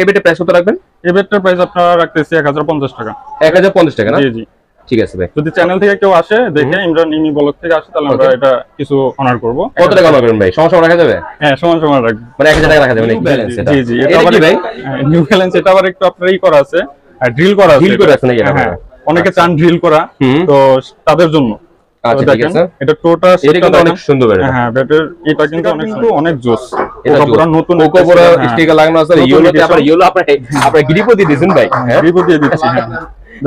এবেটে price কত রাখবেন? এবেটটার price আপনারা রাখতেছি 1050 টাকা। 1050 টাকা না? জি জি ঠিক আছে ভাই। যদি চ্যানেল থেকে কেউ আসে দেখে ইমরান ইমি ব্লগ থেকে আসে তাহলে আমরা এটা কিছু অনার করব। কত টাকা অনার করবেন ভাই? সমান রাখা যাবে? হ্যাঁ সমান রাখবেন। মানে 1000 টাকা রাখা যাবে নাকি ব্যালেন্স এটা? জি জি এটা আবার ভাই নিউ ব্যালেন্স এটা আবার একটু আপনার করা আছে, ড্রিল করা আছে। ড্রিল করা আছে নাকি এটা? হ্যাঁ অনেকে চান ড্রিল করা, তো তাদের জন্য। আচ্ছা ঠিক আছে। এটা টোটা এটা অনেক সুন্দর ব্যাট। হ্যাঁ ব্যাটের এটা কিন্তু অনেক জোস। এটা পুরো নতুন কোকোবরা স্টিকার লাগানো আছে। ইয়েলোতে আবার ইয়েলো আপনি গ্রিপও দিয়ে দিয়েছেন ভাই? হ্যাঁ গ্রিপও দিয়ে দিচ্ছি। হ্যাঁ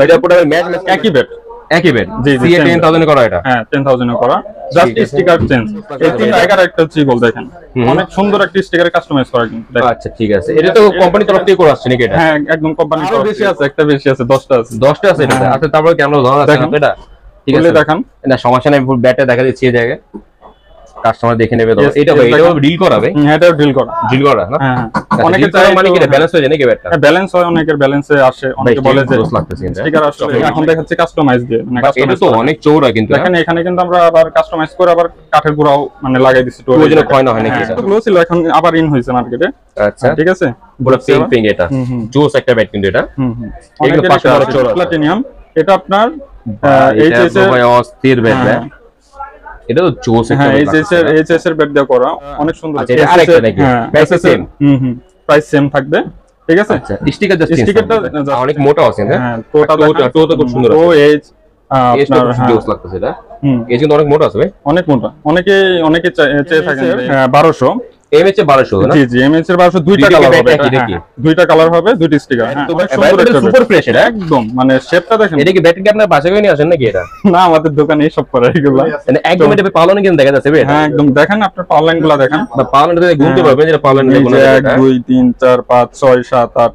এটা পুরো ম্যাচ একই ব্যাট। একই ব্যাট। জি জি 10000 এ করা এটা। হ্যাঁ 10000 এ করা, জাস্ট স্টিকার চেঞ্জ। এই তিন টাইগার একটা চিবল দেখেন, অনেক সুন্দর একটা স্টিকারে কাস্টমাইজ করা কিন্তু। আচ্ছা ঠিক আছে। এটা তো কোম্পানি তরফ থেকে করে আসছে নাকি এটা? হ্যাঁ একদম কোম্পানি তরফ থেকে। বেশি আছে, একটা বেশি আছে, 10টা আছে। 10টা আছে এটা। আচ্ছা তারপর কেমন ধরন আছে এটা? ঠিক আছে দেখান। না সমস্যা নাই, ব্যাটটা দেখা দিচ্ছি এই জায়গায়, কাস্টমার দেখে নেবে। তো এটা ভাই এটাও ডিল করা ভাই? হ্যাঁ এটাও ডিল করা না? হ্যাঁ অনেকে চায় মানে কি ব্যালেন্স হয়ে যায় নাকি ব্যাটটা? হ্যাঁ ব্যালেন্স হয়, অনেকের ব্যালেন্সে আসে, অনেকে বলে যে স্টিকার আসলে এখন দেখাচ্ছে কাস্টমাইজ দিয়ে, মানে এটা তো অনেক চওড়া কিন্তু। দেখেন এখানে কিন্তু আমরা আবার কাস্টমাইজ করে আবার কাঠের গুঁড়াও মানে লাগাই দিছি। তো ওই জন্য ক্ষয় না হয় নাকি? এটা গুলো ছিল, এখন আবার ইন হইছে মার্কেটে। আচ্ছা ঠিক আছে পুরো পিং এটা জোস একটা ব্যাট কিন্তু এটা। অনেক বড় চওড়া প্লাটিনাম। এটা আপনার এইচএস এর অস্থির ব্যাট। এটা তো জোস একটা। হ্যাঁ এইচএস এর ব্যাট দিয়ে করা, অনেক সুন্দর। আচ্ছা এটা আরেকটা নাকি? Price same? প্রাইস সেম থাকবে। ঠিক আছে আচ্ছা স্টিকার জাস্ট স্টিকারটা অনেক মোটা আছে। হ্যাঁ টোটা খুব সুন্দর। ও এজ আপনার জোস লাগতেছে এটা। এজ কিন্তু অনেক মোটা আছে ভাই, অনেক মোটা। অনেকে চেয়ে থাকেন 1200 এমএচ 1200 না? জি জি এমএচ এর 1200 দুইটা কালার হবে। দুইটা কালার হবে, দুইটা স্টিকার। হ্যাঁ অনেক সুন্দর একটা সুপার ফ্রেশ এটা একদম, মানে শেপটা দেখেন। এটা কি ব্যাটারি কি আপনার বাসায় নিয়ে আসেন নাকি এটা? না আমাদের দোকানে সব করা এগুলো। মানে একদম এটা পাওয়ার কিন্তু দেখা যাচ্ছে ভাই? হ্যাঁ একদম দেখেন, আপনার পাওয়ার লাইনগুলো দেখেন। বা পাওয়ার লাইন গুনতে পারবেন যেটা পাওয়ার লাইন 1 2 3 4 5 6 7 8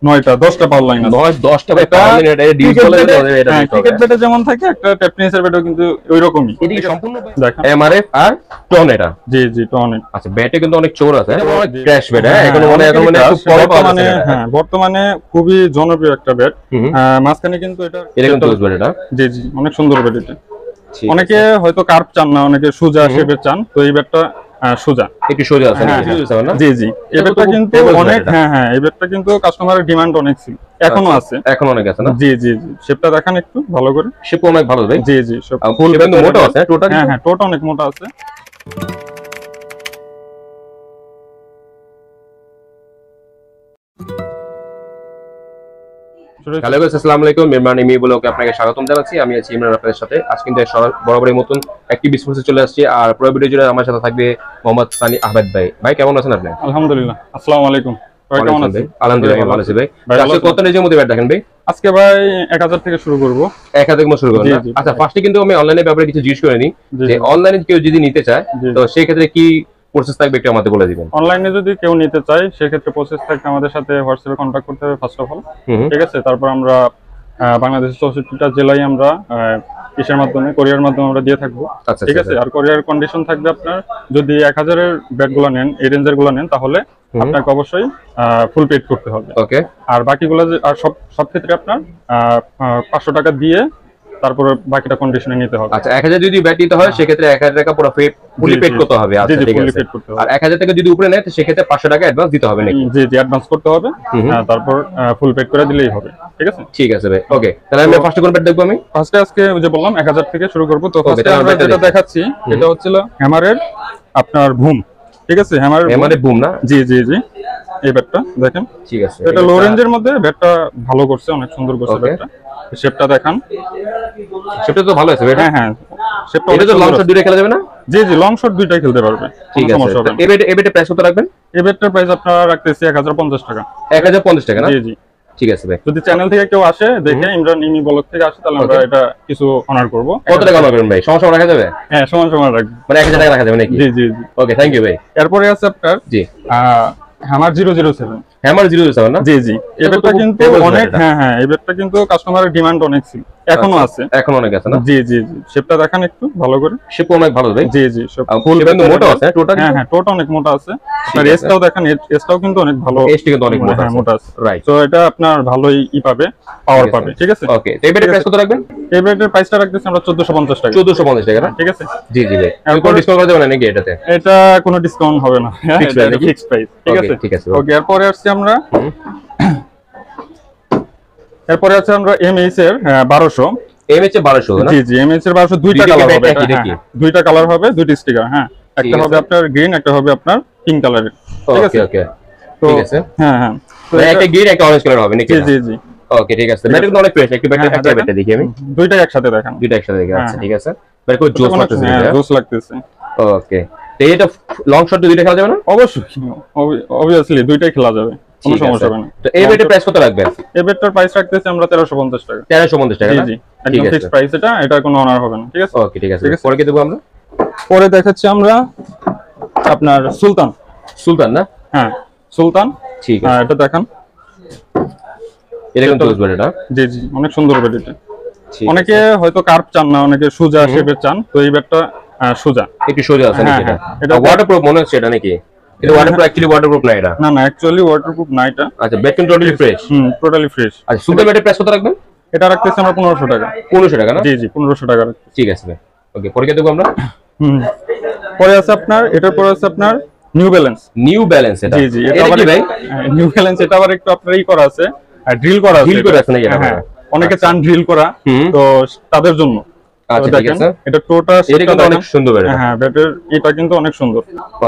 9টা 10টা পাওয়ার লাইন আছে। 10টা ভাই পাওয়ার লাইন। এটা ডিল বলে এটা ক্রিকেট ব্যাটে যেমন থাকে, একটা টেপনিসের ব্যাটও কিন্তু ওইরকমই। এটা কি সম্পূর্ণ দেখেন এমআরএফ আর টন এটা? জি জি টনিক। আচ্ছা ব্যাটে কিন্তু অনেক চওড়া আছে, অনেক ক্র্যাশ ব্যাট। হ্যাঁ এখন মানে খুব বর্তমানে হ্যাঁ বর্তমানে খুবই জনপ্রিয় একটা ব্যাট। মাঝখানে কিন্তু এটা কিন্তু ব্যাট এটা। জি জি অনেক সুন্দর ব্যাট এটা। অনেকে হয়তো কার্ভ চান না, অনেকে সোজা শেপের চান, তো এই ব্যাটটা সোজা একটু সোজা আছে না? জি জি এই ব্যাটটা কিন্তু অনেক হ্যাঁ এই ব্যাটটা কিন্তু কাস্টমারের ডিমান্ড অনেক ছিল, এখনো আছে। এখন অনেক আছে না? জি জি জি শেপটা দেখান একটু ভালো করে। শেপ অনেক ভালো ভাই। জি জি ফুল কিন্তু মোটা আছে টোটাল। হ্যাঁ হ্যাঁ টোটা অনেক মোটা আছে। হ্যালো গাইস, আসসালামু আলাইকুম। ইমরান ইমি ব্লগে আপনাকে স্বাগতম জানাচ্ছি। আমি আছি ইমরান আপনাদের সাথে। আজ কিন্তু বরাবরের মতন একটি বিস্ফোরণে চলে আসছি, আর পুরো ভিডিও জুড়ে আমার সাথে থাকবে মোহাম্মদ সানি আহমেদ ভাই। ভাই কেমন আছেন আপনি? আলহামদুলিল্লাহ। আসসালামু আলাইকুম। ভাই কেমন আছেন? আলহামদুলিল্লাহ আমি ভালো আছি ভাই। আজকে কত রেঞ্জের মধ্যে ব্যাট দেখেন ভাই? আজকে ভাই 1000 থেকে শুরু করব। 1000 থেকে শুরু করব। আচ্ছা ফার্স্টে কিন্তু আমি অনলাইনের ব্যাপারে কিছু জিজ্ঞেস করে নিই যে অনলাইনে কেউ যদি নিতে চায় তো সেই ক্ষেত্রে কি প্রসেস থাকবে একটু আমাদের বলে দিবেন। অনলাইনে যদি কেউ নিতে চায় সেক্ষেত্রে প্রসেস থাকবে, আমাদের সাথে হোয়াটসঅ্যাপে কন্ট্যাক্ট করতে হবে ফার্স্ট অফ অল। ঠিক আছে, তারপর আমরা বাংলাদেশের 64টা জেলায় আমরা ইসের মাধ্যমে কোরিয়ার মাধ্যমে আমরা দিয়ে থাকবো। ঠিক আছে, আর কোরিয়ার কন্ডিশন থাকবে আপনার যদি 1000 এর ব্যাট গুলো নেন, এই রেঞ্জের গুলো নেন, তাহলে আপনাকে অবশ্যই ফুল পেড করতে হবে। ওকে, আর বাকিগুলো আর সব ক্ষেত্রে আপনার 500 টাকা দিয়ে তারপরে বাকিটা কন্ডিশনে নিতে হবে। আচ্ছা 1000 যদি ব্যাট নিতে হয় সেক্ষেত্রে 1000 টাকা পুরো ফুলি পেড করতে হবে। আচ্ছা ঠিক আছে, আর 1000 টাকা যদি উপরে নেয় তো সেক্ষেত্রে 500 টাকা অ্যাডভান্স দিতে হবে নাকি? জি জি অ্যাডভান্স করতে হবে, তারপর ফুল পেড করে দিলেই হবে। ঠিক আছে ঠিক আছে ভাই। ওকে তাহলে আমি ফার্স্টে কোন ব্যাট দেখব? আমি ফার্স্টে আজকে যে বললাম 1000 থেকে শুরু করব। তো ফার্স্টে আমরা যেটা দেখাচ্ছি এটা হচ্ছিল হ্যামারের আপনার বুম। ঠিক আছে, হ্যামারের বুম না? জি জি জি এই ব্যাটটা দেখেন। ঠিক আছে, এটা লো রেঞ্জের মধ্যে ব্যাটটা ভালো করছে, অনেক সুন্দর করছে ব্যাটটা। শেপটা দেখান, শেপটা তো ভালো আছে ভাই। হ্যাঁ হ্যাঁ শেপটা এটা তো লং শট দুইটা খেলা যাবে না? জি জি লং শট দুইটাই খেলতে পারবে। ঠিক আছে, এবেটে প্রাইস কত রাখবেন? এবেটটার প্রাইস আপনারা রাখতেছি 1050 টাকা। 1050 টাকা না? জি জি ঠিক আছে ভাই। যদি চ্যানেল থেকে কেউ আসে দেখে ইমরান ইমি ব্লগ থেকে আসে তাহলে আমরা এটা কিছু অনার করব। কত টাকা অনার করবেন ভাই? সমান রাখা যাবে? হ্যাঁ সমান রাখবো, মানে 1000 টাকা রাখা যাবে নাকি? জি জি জি ওকে থ্যাংক ইউ ভাই। এরপরে আছে আপনার জি হ্যামার 007। হ্যামার 007 না? জি জি এই ব্যাটটা কিন্তু অনেক হ্যাঁ হ্যাঁ এই ব্যাটটা কিন্তু কাস্টমারের ডিমান্ড অনেক ছিল, এখনো আছে, এখন অনেক আছে না? জি জি জি। শেপটা দেখেন একটু ভালো করে, শেপ অনেক ভালো ভাই। জি জি, সব ফুল কিন্তু মোটা আছে টোটা। হ্যাঁ হ্যাঁ, টোটা অনেক মোটা আছে। আপনার এসটাও দেখেন, এসটাও কিন্তু অনেক ভালো, এসটি কিন্তু অনেক মোটা, হ্যাঁ মোটা আছে, রাইট। তো এটা আপনার ভালোই পাবে, পাওয়ার পাবে, ঠিক আছে। ওকে, তো এই বেডের প্রাইস কত রাখবেন? এই বেডের প্রাইসটা রাখতেছি আমরা 1450 টাকা। 1450 টাকা না? ঠিক আছে, জি জি ভাই। কোনো ডিসকাউন্ট করা যাবে না নাকি এটাতে? এটা কোনো ডিসকাউন্ট হবে না, এটা ফিক্সড প্রাইস, ঠিক আছে। ঠিক আছে, ওকে। এরপরে আসছি আমরা, এরপরে আছে আমরা এমএইচ এর 1200। এমএইচ এর 1200 না? জি জি, এমএইচ এর 1200 দুইটা কালার হবে, দুইটা কালার হবে, দুইটা স্টিকার, হ্যাঁ। একটা হবে আপনার গ্রিন, একটা হবে আপনার পিঙ্ক কালারের, ঠিক আছে। ওকে ঠিক আছে, হ্যাঁ হ্যাঁ। তো একটা গ্রিন একটা অরেঞ্জ কালার হবে নাকি? জি জি জি। ওকে, ঠিক আছে। ব্যাটারি কিন্তু অনেক ফ্রেশ, একটু ব্যাটারি একটা ব্যাটারি দেখি আমি। দুইটাই একসাথে দেখান, দুইটা একসাথে দেখি, আচ্ছা ঠিক আছে। ব্যাটারি খুব জোস লাগতেছে, জোস লাগতেছে। ওকে, তো এটা লং শট দুইটা খেলা যাবে না? অবশ্যই, অবভিয়াসলি দুইটাই খেলা যাবে, কোনো সমস্যা হবে না। তো এই বেডের প্রাইস কত রাখবেন? এই বেডটার প্রাইস রাখতেছি আমরা 1350 টাকা। 1350 টাকা? জি জি, একদম ফিক্সড প্রাইস এটা, এটা কোনো অনার হবে না, ঠিক আছে। ওকে, ঠিক আছে। পরে কি দেবো আমরা? পরে দেখাচ্ছি আমরা আপনার সুলতান না? হ্যাঁ, সুলতান, ঠিক আছে। হ্যাঁ, এটা দেখান, এটা কিন্তু বেড এটা। জি জি, অনেক সুন্দর বেড এটা। অনেকে হয়তো কার্ভ চান না, অনেকে সোজা শেপের চান, তো এই বেডটা সোজা, একটু সোজা আছে নাকি? হ্যাঁ, এটা ওয়াটারপ্রুফ মনে হচ্ছে এটা নাকি? কিন্তু ওয়াটারপ্রুফ অ্যাকচুয়ালি ওয়াটারপ্রুফ না এটা। না না, অ্যাকচুয়ালি ওয়াটারপ্রুফ না এটা। আচ্ছা, বেড কিন্তু টোটালি ফ্রেশ। Totally fresh. আচ্ছা, সুলতান বেডের প্রাইস কত রাখবেন? এটা রাখতেছি আমরা 1500 টাকা। 1500 টাকা না? জি জি, 1500 টাকা রাখতেছি। ঠিক আছে ভাই। ওকে, পরে কি দেবো আমরা? পরে আছে আপনার, এটার পরে আছে আপনার নিউ ব্যালেন্স। নিউ ব্যালেন্স এটা? জি জি, এটা আবার ভাই নিউ ব্যালেন্স, এটা আবার একটু আপনার করা আছে, ড্রিল করা আছে। ড্রিল করা আছে নাকি? হ্যাঁ, অনেকে চান ড্রিল করা, তো তাদের জন্য। আচ্ছা, ঠিক আছে। এটা টোটা এটা কিন্তু অনেক সুন্দর বেড। হ্যাঁ, বেডের এটা কিন্তু অনেক সুন্দর।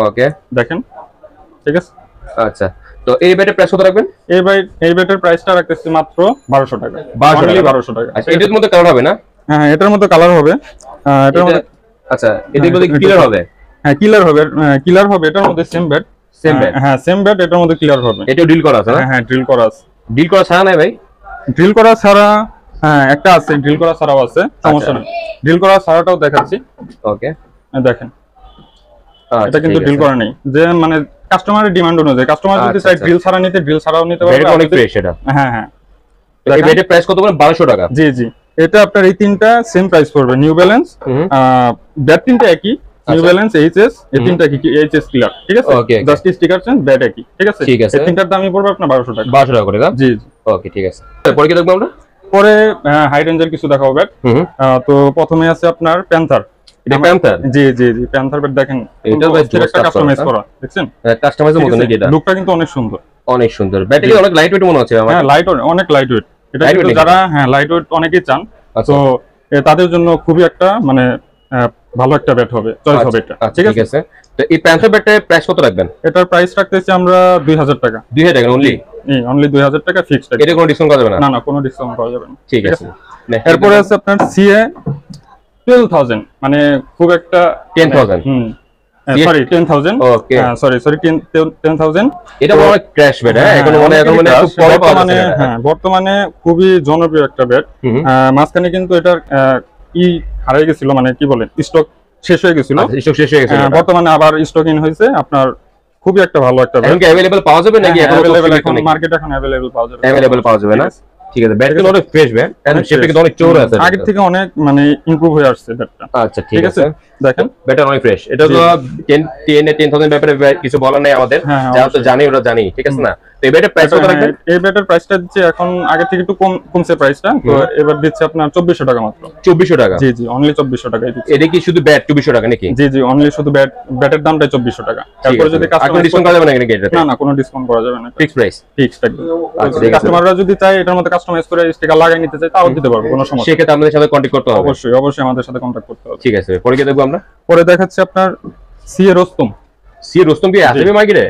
ওকে, দেখেন, ঠিক আছে। আচ্ছা, তো এই বেডের প্রাইস কত রাখবেন? এই বেডের প্রাইসটা রাখতেছি মাত্র 1200 টাকা। 1200 টাকা। আচ্ছা, এটার মধ্যে কালার হবে না? হ্যাঁ, এটার মধ্যে কালার হবে, এটার মধ্যে। আচ্ছা, এটার মধ্যে ক্লিয়ার হবে? হ্যাঁ, ক্লিয়ার হবে, ক্লিয়ার হবে। এটার মধ্যে সেম বেড, হ্যাঁ সেম বেড, এটার মধ্যে ক্লিয়ার হবে। এটাও ড্রিল করা আছে না? হ্যাঁ, ড্রিল করা আছে। ড্রিল করা ছাড়া নাই ভাই? ড্রিল করা ছাড়া, হ্যাঁ একটা আছে, ড্রিল করা ছাড়াও আছে, সমস্যা নেই। ড্রিল করা ছাড়াটাও দেখাচ্ছি। ওকে, দেখেন, এটা কিন্তু ড্রিল করা নেই, যে মানে কাস্টমারের ডিমান্ড অনুযায়ী, কাস্টমার যদি চাই ড্রিল ছাড়া নিতে, ড্রিল ছাড়াও নিতে পারবে। এটা অনেক ফ্রেশ এটা। হ্যাঁ হ্যাঁ। এই বেডের প্রাইস কত বলেন? 1200 টাকা? জি জি, এটা আপনার এই তিনটা সেম প্রাইস পড়বে। নিউ ব্যালেন্স, ব্যাট তিনটা একই, নিউ ব্যালেন্স, এইচএস, এই তিনটা কি এইচএস ক্লিয়ার, ঠিক আছে। জাস্ট স্টিকার চেঞ্জ, ব্যাট একই, ঠিক আছে। এই তিনটার দামই পড়বে আপনার 1200 টাকা। 1200 টাকা করে না? জি জি। ওকে, ঠিক আছে। পরে কি দেখবো আমরা? পরে হাই রেঞ্জের কিছু দেখাবো ব্যাট। তো প্রথমে আছে আপনার প্যান্থার। এটা প্যান্থার? জি জি জি, প্যান্থার ব্যাট দেখেন, এটা ভাই একটা কাস্টমাইজ করা, দেখছেন? কাস্টমাইজের মতো নাকি এটা? লুকটা কিন্তু অনেক সুন্দর, অনেক সুন্দর। ব্যাটারি অনেক লাইট ওয়েট মনে হচ্ছে আমার। হ্যাঁ, অনেক লাইট ওয়েট। এটা কিন্তু যারা লাইট ওয়েট অনেকেই চান, তো তাদের জন্য খুবই একটা মানে ভালো একটা ব্যাট হবে, চয়েস হবে এটা, ঠিক আছে। তো এই প্যান্থার ব্যাটের প্রাইস কত রাখবেন? এটার প্রাইস রাখতেছি আমরা 2000 টাকা। 2000 টাকা অনলি? অনলি 2000 টাকা ফিক্সড। এটা কোনো ডিসকাউন্ট করা যাবে না? না না, কোনো ডিসকাউন্ট করা যাবে না। ঠিক আছে। এরপরে আছে আপনার সিএ 12000, মানে খুব একটা 10000। সরি 10000। ওকে, সরি 10000। এটা অনেক ক্র্যাশ ব্যাট। হ্যাঁ, এখন মানে খুব কম পাওয়া যাচ্ছে। হ্যাঁ, বর্তমানে খুবই জনপ্রিয় একটা ব্যাট। মাঝখানে কিন্তু এটার হারিয়ে গেছিল, মানে কি বলেন, স্টক শেষ হয়ে গেছিল। স্টক শেষ হয়ে গেছে, বর্তমানে আবার স্টক ইন হয়েছে। আপনার খুবই একটা ভালো একটা ব্যাট। এখন কি अवेलेबल পাওয়া যাবে নাকি? এখন মার্কেটে এখন अवेलेबल পাওয়া যাবে। अवेलेबल পাওয়া যাবে না? ঠিক আছে। ব্যাট কিন্তু অনেক ফ্রেশ ব্যাট, এবং শেপটা কিন্তু অনেক চওড়া আছে। আগে থেকে অনেক মানে ইমপ্রুভ হয়ে আসছে ব্যাটটা। আচ্ছা, ঠিক আছে। দেখেন, ব্যাটটা অনেক ফ্রেশ। এটা তো 10000 ব্যাপারে কিছু বলার নাই আমাদের, যারা তো জানি ওরা জানি, ঠিক আছে না? তো এই ব্যাটের প্রাইস কত রাখবেন? এই ব্যাটের প্রাইসটা দিচ্ছে এখন আগে থেকে একটু কমছে প্রাইসটা, তো এবার দিচ্ছে আপনার 2400 টাকা মাত্র। 2400 টাকা? জি জি, অনলি 2400 টাকায় দিচ্ছে। এটা কি শুধু ব্যাট 2400 টাকা নাকি? জি জি, অনলি শুধু ব্যাটের দামটাই 2400 টাকা। তারপরে যদি কাস্টমার ডিসকাউন্ট করা যাবে না নাকি এটাতে? না না, কোনো ডিসকাউন্ট করা যাবে না, ফিক্স প্রাইস। ফিক্সড একদম। আচ্ছা, কাস্টমাররা যদি চায় এটার মধ্যে কাস্টমাইজ করে স্টিকার লাগাই নিতে চায়, তাও দিতে পারবো, কোনো সমস্যা নেই। সেক্ষেত্রে আমাদের সাথে কন্টাক্ট করতে হবে। অবশ্যই অবশ্যই আমাদের সাথে কন্টাক্ট করতে হবে। ঠিক আছে। পরে কি দেখবো আমরা? পরে দেখাচ্ছি আপনার সিএ রোস্তম। সিএ রোস্তম কি আসবে মার্কেটে?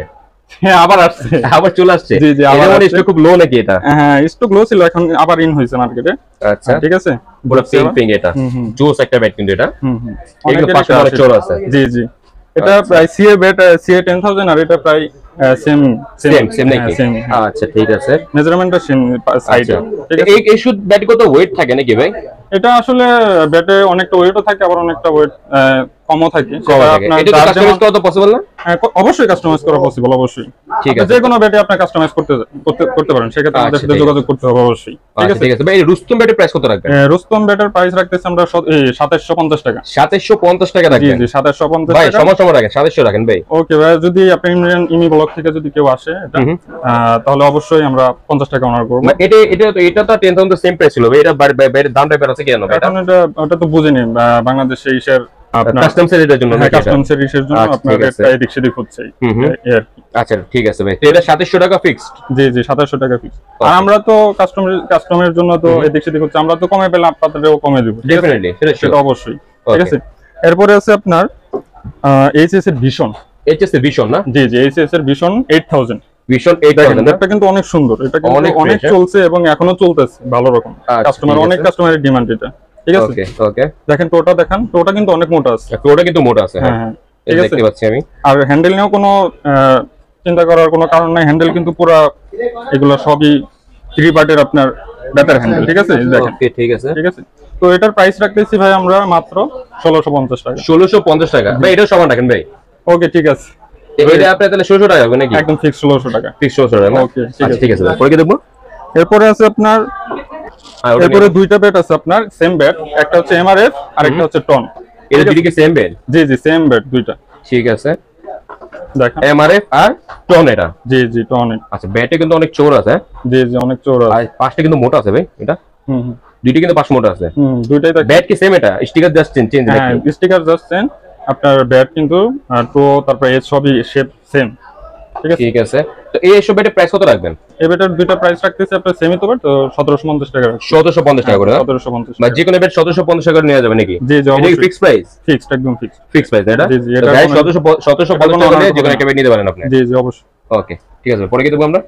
হ্যাঁ, আবার আসছে, আবার চলে আসছে। জি জি, আবার মানে স্টক খুব লো নাকি এটা? হ্যাঁ, স্টক লো ছিল, এখন আবার ইন হয়েছে মার্কেটে। আচ্ছা, ঠিক আছে। পুরো পিং এটা জোস একটা ব্যাট কিন্তু এটা। অনেক পাশে অনেক চওড়া আছে। জি জি, এটা প্রায় সিএ ব্যাট, সিএ 10000, আর এটা প্রায় সেম নাকি? আচ্ছা, ঠিক আছে। মেজারমেন্টটা সেম সাইডে। ঠিক আছে। এই শুট ব্যাট কত ওয়েট থাকে নাকি ভাই? এটা আসলে ব্যাটে অনেকটা ওয়েটও থাকে, আবার অনেকটা ওয়েট কমও থাকে কম থাকে। এটা তো কাস্টমাইজ করা তো পসিবল না? হ্যাঁ, অবশ্যই কাস্টমাইজ করা পসিবল, অবশ্যই। ঠিক আছে, যে কোনো বেডে আপনি কাস্টমাইজ করতে পারেন, সেক্ষেত্রে আমাদের সাথে যোগাযোগ করতে হবে অবশ্যই। ঠিক আছে ভাই, এই রুস্তম বেডের প্রাইস কত রাখবেন? রুস্তম বেডের প্রাইস রাখতেছি আমরা 2750 টাকা। 2750 টাকা রাখবেন? জি 2750 ভাই টাকা। সমস্যা রাখেন, 2700 রাখেন ভাই। ওকে ভাই, যদি আপনি ইমি ব্লগ থেকে যদি কেউ আসে এটা, তাহলে অবশ্যই আমরা 50 টাকা অনার করব। এটা তো 10,000 সেম প্রাইস ছিল ভাই, এটা বাইরের দামটা বের আছে কেন ভাই? এখন ওটা তো বুঝিনি, বাংলাদেশে ইসের আপনার কাস্টমস এর জন্য, কাস্টমস এর ইসের জন্য আপনার রেটটা এদিক সেদিক হচ্ছে। আচ্ছা ঠিক আছে ভাই, তো এটা 2700 টাকা ফিক্সড? জি 2700 টাকা ফিক্সড। আর আমরা তো কাস্টমারের জন্য তো এদিক সেদিক হচ্ছে, আমরা তো কমে পেলে আপনাদেরও কমে দেব। ডেফিনেটলি, সেটা অবশ্যই। ঠিক আছে, এরপরে আছে আপনার এইচএস এর ভিশন। এইচএস এর ভিশন না? জি এইচএস এর ভিশন 8000। ভিশন 8000 এটা কিন্তু অনেক সুন্দর, এটা কিন্তু অনেক চলছে এবং এখনো চলতেছে ভালো রকম। অনেক কাস্টমারের ডিমান্ড এটা। ঠিক আছে, ওকে দেখেন টোটা দেখান, টোটা কিন্তু অনেক মোটা আছে। টোটা কিন্তু মোটা আছে, হ্যাঁ এটা দেখতে পাচ্ছি আমি। আর হ্যান্ডেল নিয়েও কোনো চিন্তা করার কোনো কারণ নাই, হ্যান্ডেল কিন্তু পুরো এগুলো সবই 3 পার্টের আপনার বেটার হ্যান্ডেল। ঠিক আছে, দেখেন। ওকে ঠিক আছে। তো এটার প্রাইস রাখতেছি ভাই আমরা মাত্র 1650 টাকা। 1650 টাকা ভাই, এটাও সমান রাখেন ভাই। ওকে ঠিক আছে, এটা আপনার তাহলে 1600 টাকা হবে নাকি? একদম ফিক্স 1600 টাকা। ফিক্স 1600 টাকা। ওকে ঠিক আছে, পরে কি দেখবো? এরপরে আছে আপনার, এরপরে দুইটা বেড আছে আপনার, সেম বেড, একটা হচ্ছে এমআরএফ আর একটা হচ্ছে টন। এটা দুটো কি সেম বেড? জি সেম বেড দুইটা। ঠিক আছে, দেখেন এমআরএফ আর টন এটা। জি টন। আচ্ছা, বেডে কিন্তু অনেক চওড়া আছে। জি অনেক চওড়া আছে। আর পাশটা কিন্তু মোটা আছে ভাই, এটা দুইটা কিন্তু পাশ মোটা আছে। দুইটাই থাকে। বেড কি সেম? এটা স্টিকার জাস্ট চেঞ্জ নাকি? হ্যাঁ, স্টিকার জাস্ট চেঞ্জ। আপনার বেড কিন্তু তো তারপর এজ সবই শেপ সেম। ঠিক আছে, তো এই সব বেডের প্রাইস কত রাখবেন? এই বেডের দুইটা প্রাইস রাখতেছি আপনার সেমি তো বেড, তো 1750 টাকা। 1750 টাকা করে? 1750 মানে যে কোনো বেড 1750 টাকা করে নেওয়া যাবে নাকি? জি এটা কি ফিক্স প্রাইস? ফিক্সড, একদম ফিক্সড। ফিক্স প্রাইস এটা? জি এটা গাইস 1750 টাকা করে যে কোনো একটা বেড নিতে পারেন আপনি। জি অবশ্যই। ওকে ঠিক আছে, পরে কি দেখব আমরা?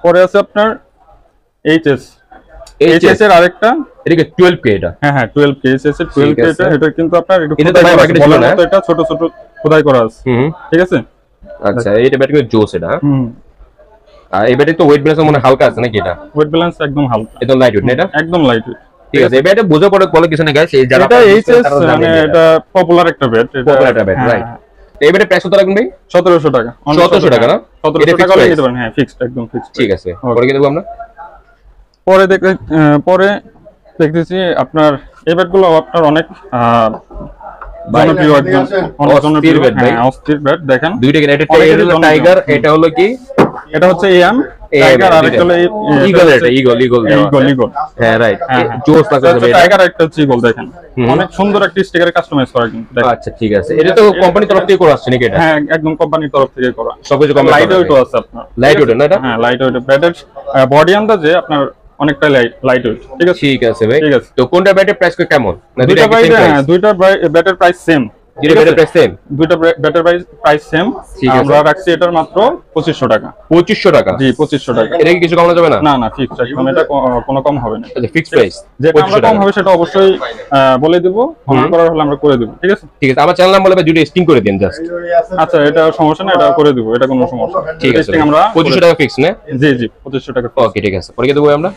পরে আছে আপনার এইচএস এর আরেকটা, এটা কি 12K? এটা হ্যাঁ 12K এইচএস এর 12K। এটা কিন্তু আপনার এটা তো ভাই মার্কেটে ছিল না, এটা ছোট ছোট খোদাই করা আছে। ঠিক আছে। আচ্ছা, এইটা ব্যাটারি জোস এটা। আর এই ব্যাটারি তো ওয়েট ব্যালেন্স মনে হালকা আছে নাকি? এটা ওয়েট ব্যালেন্স একদম হালকা, একদম লাইট ওয়েট না? এটা একদম লাইট ওয়েট। ঠিক আছে, এই ব্যাটারি বোঝা পড়ে বলে কিছু না গাইস, এই যারা এটা এইচএস মানে এটা পপুলার একটা ব্যাট, পপুলার একটা ব্যাট, রাইট। এই ব্যাটারি প্রাইস কত রাখবেন ভাই? 1700 টাকা। 1700 টাকা না? 1700 টাকা নিতে পারেন। হ্যাঁ ফিক্সড, একদম ফিক্সড। ঠিক আছে, পরে কি দেখব আমরা? পরে দেখতেছি আপনার এই ব্যাটগুলো আপনার অনেক জনপ্রিয়, একদম অনেক জনপ্রিয় ব্যাট ভাই। অস্থির ব্যাট, দেখেন দুইটা কি? এটা টাইগার, এটা হলো কি? এটা হচ্ছে এএম টাইগার, আর একটা হলো ঈগল। এটা ঈগল হ্যাঁ রাইট, জোস লাগছে ভাই। টাইগার একটা হচ্ছে ঈগল, দেখেন অনেক সুন্দর একটা স্টিকার কাস্টমাইজ করা কিন্তু। আচ্ছা ঠিক আছে, এটা তো কোম্পানির তরফ থেকে করা আছে নাকি? এটা হ্যাঁ একদম কোম্পানির তরফ থেকে করা, সবকিছু কোম্পানি। লাইট ওয়েটও আছে আপনার। লাইট ওয়েট না এটা? হ্যাঁ লাইট ওয়েট। ব্যাটের বডি আন্দাজে আপনার অনেকটা লাইট ওয়েট। ঠিক আছে, ঠিক আছে ভাই। ঠিক আছে, তো কোনটা ব্যাটের প্রাইস কেমন? না দুইটা ব্যাটের প্রাইস সেম। দুইটা ব্যাটের প্রাইস সেম? দুইটা ব্যাটের প্রাইস সেম। আমরা রাখছি এটার মাত্র 2500 টাকা। 2500 টাকা? জি 2500 টাকা। এটা কি কিছু কমানো যাবে না? না ফিক্সড একদম, এটা কোনো কম হবে না। আচ্ছা, ফিক্সড প্রাইস। যেটা আমরা কম হবে সেটা অবশ্যই বলে দেব, অনার করার হলে আমরা করে দেব। ঠিক আছে, ঠিক আছে। আমার চ্যানেল নাম বলে দুটো স্টিং করে দিন জাস্ট। আচ্ছা, এটা সমস্যা না, এটা করে দেব, এটা কোনো সমস্যা না। ঠিক আছে, আমরা 2500 টাকা ফিক্স না? জি 2500 টাকা। ওকে ঠিক আছে, পরে কি দেব আমরা?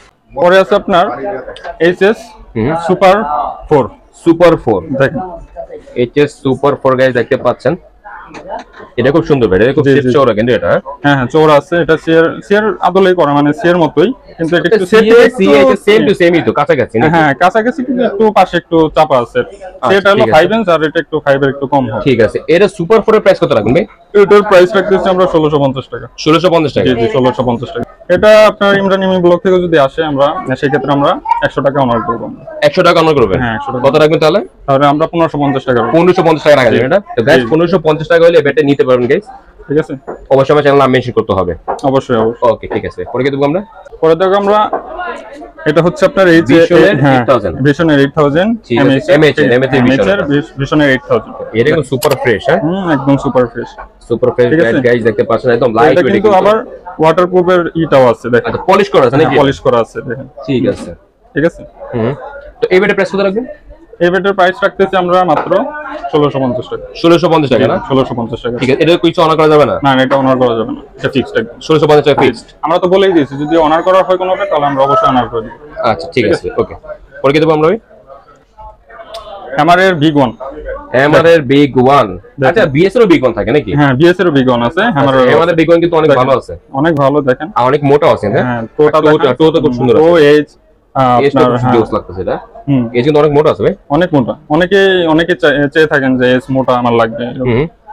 পরে আছে আপনার এইচএস সুপার 4। সুপার 4 দেখেন, এইচএস সুপার 4 গাইস দেখতে পাচ্ছেন। এটা খুব সুন্দর ব্যাট, এটা খুব চওড়া কিন্তু এটা। হ্যাঁ চওড়া আছে, এটা সিয়ার আদলেই করা, মানে সিয়ার মতোই, কিন্তু এটা একটু সেম টু সেমই তো কাছাকাছি না? হ্যাঁ কাছাকাছি, কিন্তু একটু পাশে একটু চাপা আছে। সেটা হলো 5 ইঞ্চ আর এটা একটু 5 এর একটু কম হবে। ঠিক আছে, এটা সুপার 4 এর প্রাইস কত রাখবেন ভাই? এটার প্রাইস রাখতেছি আমরা 1650 টাকা। 1650 টাকা? জি 1650 টাকা। এটা আপনার ইমরান ইমি ব্লগ থেকে যদি আসে, আমরা সেই ক্ষেত্রে আমরা 100 টাকা অনার করব। 100 টাকা অনার করবেন? হ্যাঁ 100 টাকা। কত রাখবেন তাহলে? তাহলে আমরা 1550 টাকা। 1550 টাকা রাখা যাবে এটা? তো গাইস 1550 টাকা হলে ব্যাটটা নিতে পারবেন গাইস। ঠিক আছে, অবশ্যই আমার চ্যানেল নাম মেনশন করতে হবে। অবশ্যই। ওকে ঠিক আছে, পরে কি দেব আমরা? পরে দেখো আমরা, এটা হচ্ছে আপনার এই যে ভিশনের 8000 ভিশনের 8000। এটা কিন্তু সুপার ফ্রেশ। হ্যাঁ একদম সুপার ফ্রেশ গাইস দেখতে পাচ্ছেন, একদম লাইট ওয়েট। কিন্তু আবার ওয়াটারপ্রুফের ইটাও আছে, দেখেন। আচ্ছা, পলিশ করা আছে নাকি? পলিশ করা আছে, দেখেন। ঠিক আছে, ঠিক আছে। তো এই ব্যাটের প্রাইস কত রাখবেন? এই ব্যাটের প্রাইস রাখতেছি আমরা মাত্র 1650 টাকা। 1650 টাকা না? 1650 টাকা। ঠিক আছে, এটা কিছু অনার করা যাবে না? না এটা অনার করা যাবে না, এটা ফিক্সড একদম 1650 টাকা ফিক্সড। আমরা তো বলেই দিয়েছি, যদি অনার করা হয় কোনো তাহলে আমরা অবশ্যই অনার করে দিব। আচ্ছা ঠিক আছে, ওকে। পরে কি দেব আমরা? এমআর এর বিগ 1। হ্যামারের বিগ ওয়ান। আচ্ছা বিএস এর বিগ ওয়ান থাকে নাকি? হ্যাঁ বিএস এর বিগ ওয়ান আছে, হ্যামারের বিগ ওয়ান কিন্তু অনেক ভালো আছে, অনেক ভালো দেখেন, আর অনেক মোটা আছে। হ্যাঁ টোটা খুব সুন্দর আছে। ও এজ আপনার জোস লাগতেছে এটা। এজ কিন্তু অনেক মোটা আছে ভাই, অনেক মোটা। অনেকে চেয়ে থাকেন যে এজ মোটা আমার লাগবে,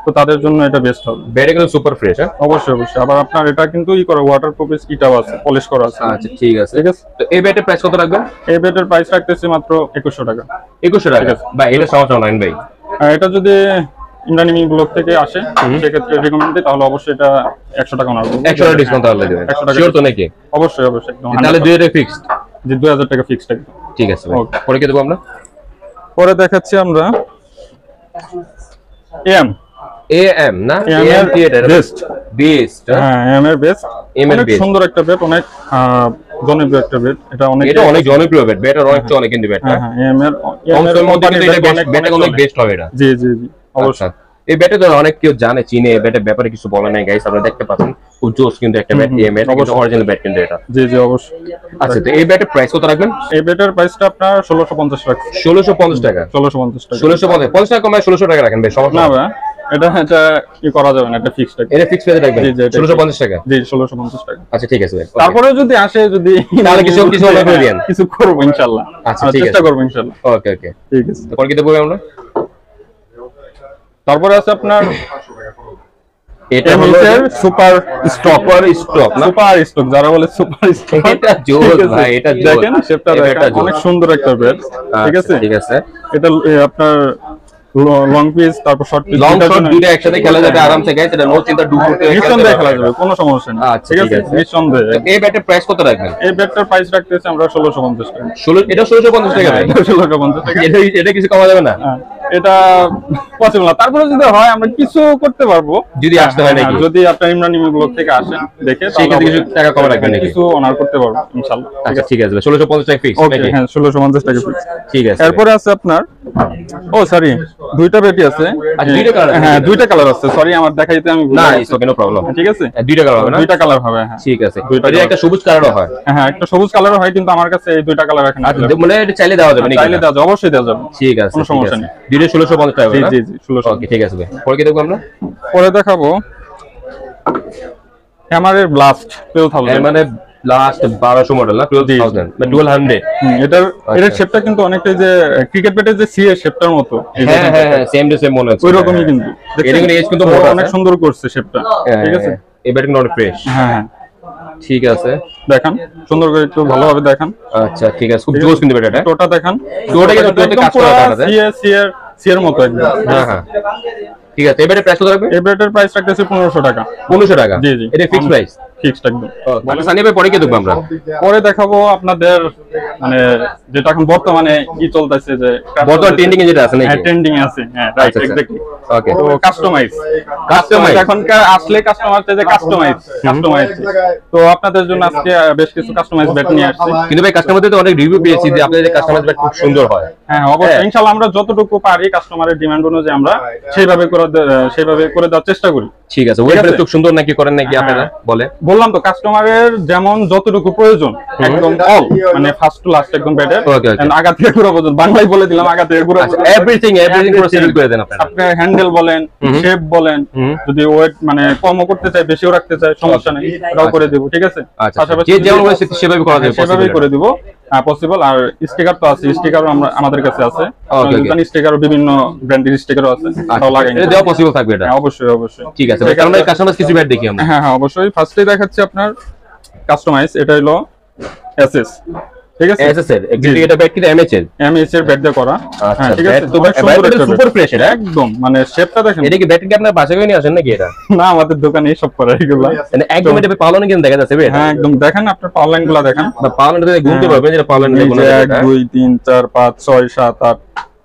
তো তাদের জন্য এটা বেস্ট হবে। ব্যাটারি কিন্তু সুপার ফ্রেশ। হ্যাঁ অবশ্যই। আবার আপনার এটা কিন্তু ওয়াটারপ্রুফ ইটাও আছে, পলিশ করা আছে। আচ্ছা ঠিক আছে। তো এই ব্যাটারির প্রাইস কত রাখবেন? এই ব্যাটারির প্রাইস রাখতেছি মাত্র 2100 টাকা। 2100 টাকা ভাই, এটা সমস্যা নাই ভাই। এটা যদি ইন্দ্রাণী ব্লক থেকে আসে সেক্ষেত্রে রিকমেন্ড, তাহলে অবশ্যই এটা 100 টাকা অনার করব। 100 টাকা ডিসকাউন্ট তাহলে দিবেন? 100 টাকা শিওর তো নাকি? অবশ্যই একদম। তাহলে 2000 টাকা ফিক্সড? জি 2000 টাকা ফিক্সড একদম। ঠিক আছে ভাই। পরে কি দেব আমরা? পরে দেখাচ্ছি আমরা এম না, এম থিয়েটার বেস্ট। হ্যাঁ এম এর বেস্ট, অনেক বেস্ট, সুন্দর একটা বেড, অনেক জনপ্রিয় একটা বেড। এটা অনেক জনপ্রিয় বেড, বেটার অনেক চলে কিন্তু বেডটা। হ্যাঁ এম এর মধ্যে কিন্তু এটা বেড অনেক বেস্ট হবে এটা। জি অবশ্যই। এই ব্যাটে তো অনেক কেউ জানে, চিনে, ব্যাটের ব্যাপারে কিছু বলে নাই গাইস, আপনারা দেখতে পাচ্ছেন খুব জোস কিন্তু একটা ব্যাট, এম এর অরিজিনাল ব্যাট কিন্তু এটা। জি অবশ্যই। আচ্ছা তো এই ব্যাটের প্রাইস কত রাখবেন? এই ব্যাটের প্রাইসটা আপনার 1650 রাখছি। 1650 টাকা? 1650 টাকা। 1650 টাকা কমায় 1600 টাকা রাখেন ভাই, সমস্যা না ভাই, এটা কি করা যাবে না, এটা ফিক্সড টাকা। এটা ফিক্সড প্রাইস রাখবেন? জি 1650 টাকা? জি 1650 টাকা। আচ্ছা ঠিক আছে ভাই। তারপরে যদি আসে, যদি তাহলে কিছু অর্ডার করে দেন, কিছু করব ইনশাআল্লাহ। আচ্ছা ঠিক আছে, চেষ্টা করব ইনশাআল্লাহ। ওকে ঠিক আছে। তারপর কি দেব আমরা? তারপরে আছে আপনার এটা হলো সুপার স্টক না? সুপার স্টক যারা বলে সুপার স্টক, এটা জোস ভাই, এটা জোস। দেখেন শেপটা দেখেন, অনেক সুন্দর একটা বেড। ঠিক আছে। এটা আপনার লং পিস, তারপর শর্ট পিস, লং শর্ট দুটো একসাথে খেলা যাবে আরামসে গাইস, এটা নো চিন্তা ডুবুতে নিঃসন্দেহে খেলা যাবে, কোনো সমস্যা নেই। ঠিক আছে, নিঃসন্দেহে। এই ব্যাটের প্রাইস কত রাখবেন? এই ব্যাটটার প্রাইস রাখতেছি আমরা 1650 টাকা। এটা 1650 টাকা ভাই? 1650 টাকা। এটা কিছু কমা যাবে না? এটা পসিবল না, তারপরে যদি হয় আমরা কিছু করতে পারবো, যদি আসতে হয় নাকি? যদি আপনার ইমরানি ব্লগ থেকে আসেন দেখে, সেই ক্ষেত্রে কিছু টাকা কম রাখবেন নাকি? কিছু অনার করতে পারবো ইনশাআল্লাহ। আচ্ছা ঠিক আছে, 1650 টাকা ফিক্স নাকি? হ্যাঁ 1650 টাকা ফিক্স। ঠিক আছে। এরপরে আছে আপনার সরি, দুইটা বেটি আছে। আচ্ছা দুইটা কালার? হ্যাঁ দুইটা কালার আছে, সরি আমার দেখাইতে আমি না, ইটস ওকে, নো প্রবলেম। ঠিক আছে, দুইটা কালার হবে না? দুইটা কালার হবে। হ্যাঁ ঠিক আছে। এটা একটা সবুজ কালারও হয়? হ্যাঁ একটা সবুজ কালারও হয়, কিন্তু আমার কাছে এই দুইটা কালার এখন। আচ্ছা মানে এটা চাইলে দেওয়া যাবে নাকি? চাইলে দেওয়া যাবে, অবশ্যই দেওয়া যাবে। ঠিক আছে, কোনো সমস্যা নেই। দুইটা 1650 টাকা হবে না? জি 1650। ওকে ঠিক আছে ভাই। পরে কি দেখব আমরা? পরে দেখাবো হ্যামারের ব্লাস্ট 2000। মানে লাস্ট 1200 মডেল না? 12000 মানে 1200। এটার শেপটা কিন্তু অনেকটা যে ক্রিকেট ব্যাটের যে সিএ শেপটার মতো। হ্যাঁ সেম টু সেম মনে হচ্ছে, ওইরকমই কিন্তু। এটা কিন্তু এজ কিন্তু মোটা, অনেক সুন্দর করছে শেপটা। ঠিক আছে, এই ব্যাট কিন্তু অনেক ফ্রেশ। হ্যাঁ ঠিক আছে, দেখান সুন্দর করে একটু ভালোভাবে দেখান। আচ্ছা ঠিক আছে, খুব জোস কিন্তু এটা। টোটা দেখান, টোটা কিন্তু টোতে কাজ করা আছে সিএর মতো একদম। হ্যাঁ ঠিক আছে। এই ব্যাটের প্রাইস কত রাখবে? এই ব্যাটের প্রাইস রাখতেছি 1500 টাকা। 1500 টাকা? জি এটা ফিক্সড প্রাইস? ফিক্সড একদম। মানে সানি ভাই পরে কি দেখব আমরা? পরে দেখাবো আপনাদের মানে যেটা এখন বর্তমানে কি চলতেছে, যে বর্তমান ট্রেন্ডিং এ যেটা আছে নাকি? হ্যাঁ ট্রেন্ডিং আছে। হ্যাঁ রাইট, এক্স্যাক্টলি। ওকে, তো কাস্টমাইজ এখনকার আসলে কাস্টমার চাই যে কাস্টমাইজ। তো আপনাদের জন্য আজকে বেশ কিছু কাস্টমাইজ ব্যাট নিয়ে আসছি। কিন্তু ভাই কাস্টমারদের তো অনেক রিভিউ পেয়েছি যে আপনাদের কাস্টমাইজ ব্যাট খুব সুন্দর হয়। হ্যাঁ অবশ্যই, ইনশাআল্লাহ আমরা যতটুকু পারি কাস্টমারের ডিমান্ড অনুযায়ী আমরা সেইভাবে করে দেওয়ার চেষ্টা করি। ঠিক আছে, ওয়েট খুব সুন্দর নাকি করেন নাকি আপনারা? বললাম তো কাস্টমারের যেমন যতটুকু প্রয়োজন একদম অল মানে ফার্স্ট টু লাস্ট একদম ব্যাটের, আগা থেকে পুরো পর্যন্ত বাংলায় বলে দিলাম, আগা থেকে পুরো এভরিথিং প্রসিডিউর করে দেন আপনারা। আপনি হ্যান্ডেল বলেন, শেপ বলেন, যদি ওয়েট মানে কমও করতে চাই বেশিও রাখতে চাই সমস্যা নেই, এটাও করে দেব। ঠিক আছে, পাশাপাশি যে যেমন ওয়েট সেভাবে করা যাবে, সেভাবেই করে দেব। পসিবল। আর স্টিকার তো আছে, স্টিকারও আমাদের কাছে আছে। স্টিকারও বিভিন্ন ব্র্যান্ডের স্টিকারও আছে, এটাও লাগাই এটা দেওয়া পসিবল থাকবে এটা? অবশ্যই। ঠিক আছে, আমরা কাস্টমাইজ কিছু ব্যাট দেখি আমরা। হ্যাঁ অবশ্যই। ফার্স্টে দেখাচ্ছি আপনার কাস্টমাইজ, এটা হলো এসএস। ঠিক আছে, এসএস এর এক্স্যাক্টলি এটা ব্যাট কি এমএইচ এর? এমএইচ এর ব্যাট দিয়ে করা। হ্যাঁ ঠিক আছে, তো ব্যাট সুপার ফ্রেশ এটা একদম, মানে শেপটা দেখেন। এটা কি ব্যাট কি আপনারা বাসা করে নিয়ে আসেন নাকি এটা? না, আমাদের দোকানে সব করা এগুলা। মানে একদম এটা পাওয়ার লাইন কিন্তু দেখা যাচ্ছে ভাই। হ্যাঁ একদম, দেখেন আপনার পাওয়ার লাইনগুলো দেখেন। পাওয়ার লাইনটা গুনতে পারবেন যেটা পাওয়ার লাইন 1 2 3 4 5 6 7 8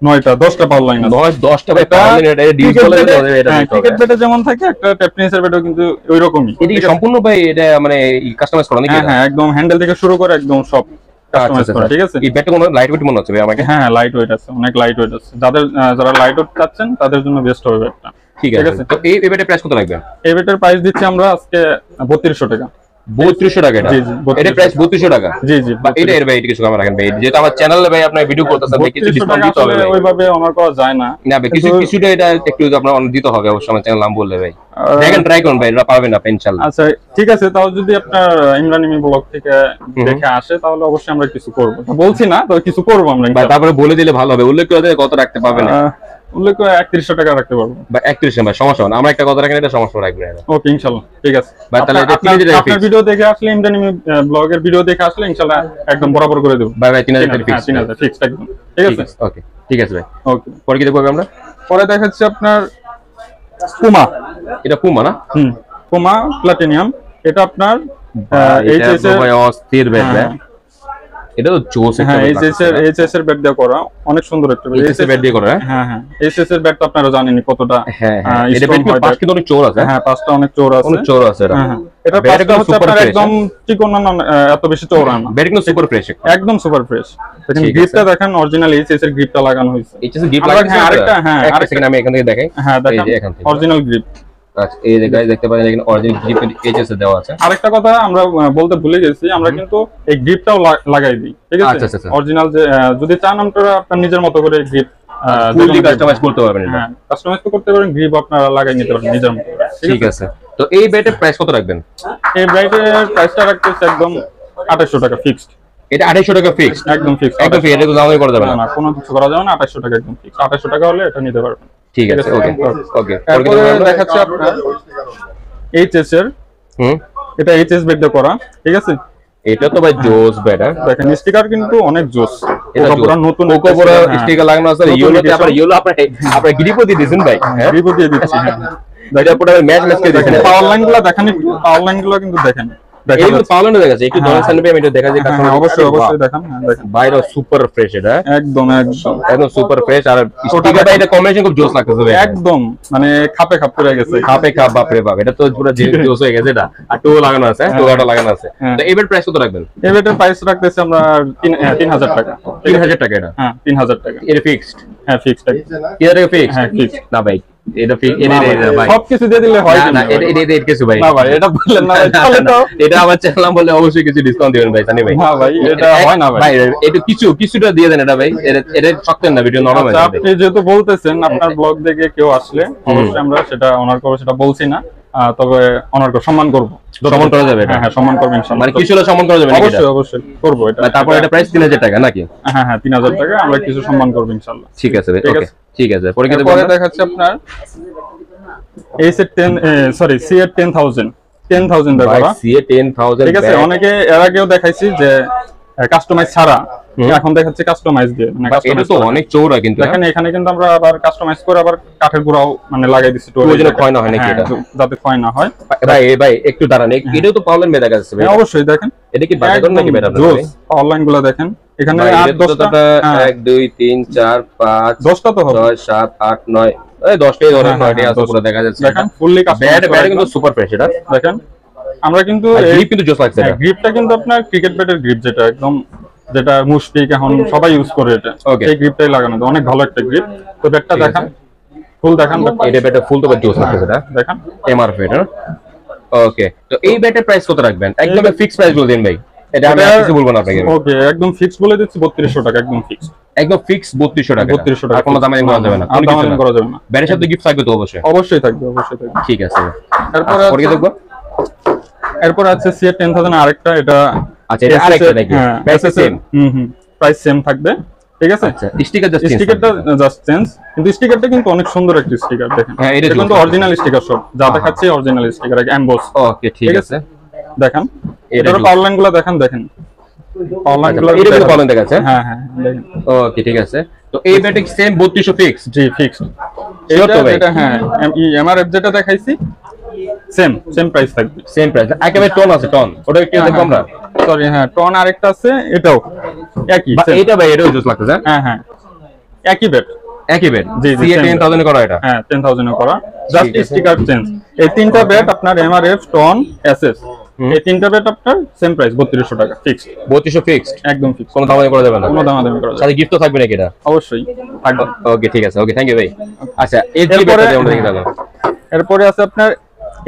9টা 10টা পাওয়ার লাইন আছে। 10টা ভাই পাওয়ার লাইন, এটা ডিউজ বলে এটা। ক্রিকেট ব্যাটে যেমন থাকে একটা টেনিসের ব্যাটও কিন্তু ওইরকমই। এটা কি সম্পূর্ণ ভাই এটা মানে কাস্টমাইজ করা নাকি? হ্যাঁ একদম, হ্যান্ডেল থেকে শুরু করে একদম সব কাস্টমাইজ করা। ঠিক আছে, এই ব্যাটটা কোনো লাইট ওয়েট মনে হচ্ছে ভাই আমাকে। হ্যাঁ লাইট ওয়েট আছে, অনেক লাইট ওয়েট আছে। যারা লাইট ওয়েট চাচ্ছেন তাদের জন্য বেস্ট হবে ব্যাটটা। ঠিক আছে, তো এই ব্যাটের প্রাইস কত রাখবেন? এই ব্যাটের প্রাইস দিচ্ছি আমরা আজকে 3200 টাকা। 3200 টাকা এটা। জি, জি, এটা প্রাইস 3200 টাকা। জি জি। বা এটা এর ভাই এটা কিছু আমার রাখেন ভাই, যেহেতু আমার চ্যানেলে ভাই আপনার ভিডিও করতেছেন ভাই, কিছু 3200 ডিসকাউন্ট টাকা দিতে হবে আসলে ভাই। ওইভাবে অনার করা যায় না। না ভাই, কিছুটা এটা একটু আপনার অন দিতে হবে অবশ্যই, আমার চ্যানেল নাম বললে ভাই। দেখেন ট্রাই করুন ভাই, এটা পারবেন আপনি ইনশাআল্লাহ। আচ্ছা ঠিক আছে, তাও যদি আপনার ইমরান ইমি ব্লগ থেকে দেখে আসে তাহলে অবশ্যই আমরা কিছু করব, বলছি না তবে কিছু করব আমরা ভাই তারপরে বলে দিলে ভালো হবে, উল্লেখ করে দিলে কত রাখতে পারবেন? উল্লেখ করে 3100 টাকা রাখতে পারবো বা 31 ভাই, সমস্যা না, আমরা একটা কথা রাখেন, এটা সমস্যা রাখবেন না। ওকে ইনশাআল্লাহ ঠিক আছে ভাই তাহলে এটা 3000 টাকা আপনার ভিডিও দেখে আসলে ইমরান ইমি ব্লগের ভিডিও দেখে আসলে ইনশাআল্লাহ একদম বরাবর করে দেব। ভাই 3000 টাকা ফিক্স। 3000 ফিক্স একদম ঠিক আছে। ওকে ঠিক আছে ভাই। ওকে পরে কি দেখবো আমরা? পরে দেখাচ্ছি আপনার পুমা। এটা পুমা না? Puma platinum. এটা আপনার এইচএস এর ভাই অস্থির ব্যাট ভাই, এটা তো জোস একটা। হ্যাঁ এইচএস এর ব্যাট দিয়ে করা, অনেক সুন্দর একটা এইচএস এর ব্যাট দিয়ে করা। হ্যাঁ হ্যাঁ এইচএস এর ব্যাট তো আপনারা জানেনই কতটা। হ্যাঁ হ্যাঁ, এটা ব্যাট পাঁচ কিন্তু অনেক চোর আছে। হ্যাঁ পাঁচটা অনেক চোর আছে, অনেক চোর আছে এটা। হ্যাঁ এটা পাঁচটা হচ্ছে আপনার একদম চিকন না, এত বেশি চওড়া না, ব্যাট কিন্তু সুপার ফ্রেশ, একদম সুপার ফ্রেশ। দেখেন গ্রিপটা দেখেন, অরিজিনাল এইচএস এর গ্রিপটা লাগানো হয়েছে। এইচএস এর গ্রিপ লাগানো আছে। হ্যাঁ আরেকটা, হ্যাঁ আরেকটা সেকেন্ড আমি এখান থেকে দেখাই। হ্যাঁ দেখেন এখান থেকে অরিজিনাল গ্রিপ। আচ্ছা এই যে গাইস দেখতে পারেন এখানে অরিজিনাল গ্রিপ এইচএস এর দেওয়া আছে। আরেকটা কথা আমরা বলতে ভুলে গেছি, আমরা কিন্তু এই গ্রিপটাও লাগাই দিই, ঠিক আছে? আচ্ছা অরিজিনাল যে যদি চান আপনারা আপনার নিজের মতো করে গ্রিপ ফুললি কাস্টমাইজ করতে পারবেন এটা। হ্যাঁ কাস্টমাইজ তো করতে পারেন, গ্রিপ আপনারা লাগাই নিতে পারেন নিজের মতো। ঠিক আছে, তো এই ব্যাটের প্রাইস কত রাখবেন? এই ব্রাইটের প্রাইসটা রাখতেছে একদম 2800 টাকা ফিক্সড। এটা 2800 টাকা ফিক্সড? একদম ফিক্সড, একদম ফিক্সড, এটা তো দামই করা যাবে না। না কোনো কিছু করা যাবে না, 2800 টাকা একদম ফিক্সড। 2800 টাকা হলে এটা নিতে পারবেন। ঠিক আছে ওকে ওকে। তারপরে দেখাচ্ছি আপনার এইচএস এর, এটা এইচএস বেড দিয়ে করা, ঠিক আছে? এটা তো ভাই জোস ব্যাট। দেখেন স্টিকার কিন্তু অনেক জোস, এটা পুরো নতুন কোকোবরা স্টিকার লাগানো আছে। ইয়েলোতে আপনারা ইয়েলো আপনারা গ্রিপও দিয়ে দিয়েছেন ভাই। হ্যাঁ গ্রিপও দিয়ে দিচ্ছি। হ্যাঁ এটা পুরো ম্যাচ ম্যাচ করে দিয়েছেন। পাওয়ার লাইনগুলো দেখেন, পাওয়ার লাইনগুলো কিন্তু দেখেন, এই তো পাওয়ার লাইন দেখা যাচ্ছে, একটু ধরেন সামনে আমি এটা দেখা যায় কাস্টমার। অবশ্যই অবশ্যই দেখেন, হ্যাঁ দেখেন বাইরে সুপার ফ্রেশ, এটা একদম একদম একদম সুপার ফ্রেশ। আর স্টিকার ভাই এটা কম্বিনেশন খুব জোস লাগতেছে ভাই, একদম মানে খাপে খাপ করে গেছে, খাপে খাপ। বাপ রে বাপ, এটা তো পুরো জোস হয়ে গেছে এটা। আর টো লাগানো আছে, টোটা লাগানো আছে। তো এবার প্রাইস কত রাখবেন? এবারের প্রাইস রাখতেছি আমরা 3000 টাকা। 3000 টাকা এটা? হ্যাঁ 3000 টাকা। এটা ফিক্সড? হ্যাঁ ফিক্সড। 3000 টাকা ফিক্সড? হ্যাঁ ফিক্সড। না ভাই এটা ফিক্স, এটা ভাই সব কিছু দিয়ে দিলে হয় না, এটা কিছু ভাই না ভাই, এটা বললেন না ভাই, তাহলে তো এটা আমার চ্যানেল নাম বলে অবশ্যই কিছু ডিসকাউন্ট দিবেন ভাই, জানি ভাই। না ভাই এটা হয় না ভাই, এটা কিছুটা দিয়ে দেন এটা ভাই, এটা শক্তেন না ভিডিও নরমাল। আপনি যেহেতু বলতেছেন আপনার ব্লগ দেখে কেউ আসলে অবশ্যই আমরা সেটা অনার করব, সেটা বলছি না, তবে অনার করব, সম্মান করব। সম্মান করা যাবে এটা? হ্যাঁ সম্মান করব ইনশাআল্লাহ। মানে কিছু হলে সম্মান করা যাবে নাকি? অবশ্যই অবশ্যই করব এটা। তারপর এটা প্রাইস 3000 টাকা নাকি? হ্যাঁ হ্যাঁ 3000 টাকা, আমরা কিছু সম্মান করব ইনশাআল্লাহ। ঠিক আছে ভাই, ওকে ঠিক আছে। পরে দেখাচ্ছি আপনার এই সেট 10 সরি সি এর 10000 টাকা করা। সি এর 10000 ঠিক আছে, অনেকে এর আগেও দেখাইছি যে কাস্টমাইজ ছাড়া, এখন দেখাচ্ছি কাস্টমাইজ দিয়ে। মানে এটা তো অনেক চওড়া কিন্তু। দেখেন এখানে কিন্তু আমরা আবার কাস্টমাইজ করে আবার কাঠের গুঁড়াও মানে লাগাই দিচ্ছি, ওই জন্য ক্ষয় না হয় নাকি এটা? যাতে ক্ষয় না হয়। ভাই একটু দাঁড়ান, এটাও তো পাওয়ার লাইন দেখা যাচ্ছে ভাই। অবশ্যই দেখেন এটা কি বাজার নাকি ভাই আপনাদের? পাওয়ার লাইন গুলো দেখেন এখানে 8 10টা 1 2 3 4 5 10টা তো হবে, 6 7 8 9 এই 10টাই ধরেন, 9টাই আছে পুরো দেখা যাচ্ছে। দেখেন ফুললি কাস্টমাইজ। ব্যাট কিন্তু সুপার ফ্রেশ এটা দেখেন। আমরা কিন্তু গ্রিপ কিন্তু জোস লাগছে এটা। গ্রিপটা কিন্তু আপনার ক্রিকেট ব্যাটের গ্রিপ, যেটা একদম যেটা মুশফিক এখন সবাই ইউজ করে, এটা এই গ্রিপটাই লাগানো, অনেক ভালো একটা গ্রিপ। তো ব্যাটটা দেখেন, ফুল দেখেন, এটা ব্যাটে ফুল তো জোস লাগছে এটা। দেখেন এমআরপি এটা। ওকে, তো এই ব্যাটের প্রাইস কত রাখবেন? একদম ফিক্স প্রাইস বলে দিন ভাই, এটা আমি আর কিছু বলবো না আপনাকে। ওকে একদম ফিক্স বলে দিচ্ছি 3200 টাকা, একদম ফিক্স, একদম ফিক্স 3200 টাকা। 3200 টাকা, আর কোনো দামাদামি করা যাবে না? কোনো দামাদামি করা যাবে না। ব্যাটের সাথে গিফট থাকবে তো অবশ্যই? অবশ্যই থাকবে, অবশ্যই থাকবে। ঠিক আছে, এরপরে দেখবো। এরপর আছে সি এর 10000 আরেকটা, এটা আচ্ছা এটা আরেকটা নাকি? Price same? প্রাইস সেম থাকবে, ঠিক আছে। আচ্ছা স্টিকার জাস্ট চেঞ্জ, স্টিকারটা জাস্ট চেঞ্জ, কিন্তু স্টিকারটা কিন্তু অনেক সুন্দর একটা স্টিকার। দেখেন হ্যাঁ এটা কিন্তু অরিজিনাল স্টিকার, সব যা দেখাচ্ছে অরিজিনাল স্টিকার, এমবস। ওকে ঠিক আছে, দেখেন এটার পাওয়ার লাইনগুলো দেখেন, দেখেন পাওয়ার লাইনগুলো এটা কিন্তু পাওয়ার লাইন দেখাচ্ছে। হ্যাঁ হ্যাঁ দেখেন। ওকে ঠিক আছে, তো এই ব্যাটে সেম 3200 ফিক্স? জি ফিক্সড। এটা হ্যাঁ এমআরএফ যেটা দেখাইছি সেম প্রাইস থাকবে, সেম প্রাইস। একেবারে টন আছে, টন ওটা একটু দেখো আমরা। সরি হ্যাঁ টন আরেকটা আছে, এটাও একই। এটা ভাই এটাও জোস লাগতেছে। হ্যাঁ হ্যাঁ একই ব্যাট, একই ব্যাট। জি জি 10000 এ করা এটা? হ্যাঁ 10000 এ করা, জাস্ট স্টিকার চেঞ্জ। এই তিনটা ব্যাট আপনার এমআরএফ, টন, এসএস, এই তিনটা ব্যাট আপনার সেম প্রাইস 3200 টাকা ফিক্সড। 3200 ফিক্সড একদম ফিক্সড, কোনো দামাদামি করা যাবে না? কোনো দামাদামি করা যাবে না। সাথে গিফট তো থাকবে নাকি এটা? অবশ্যই থাকবে। ওকে ঠিক আছে, ওকে থ্যাংক ইউ ভাই। আচ্ছা এই ব্যাটটা আমরা দেখি তাহলে। এরপরে আছে আপনার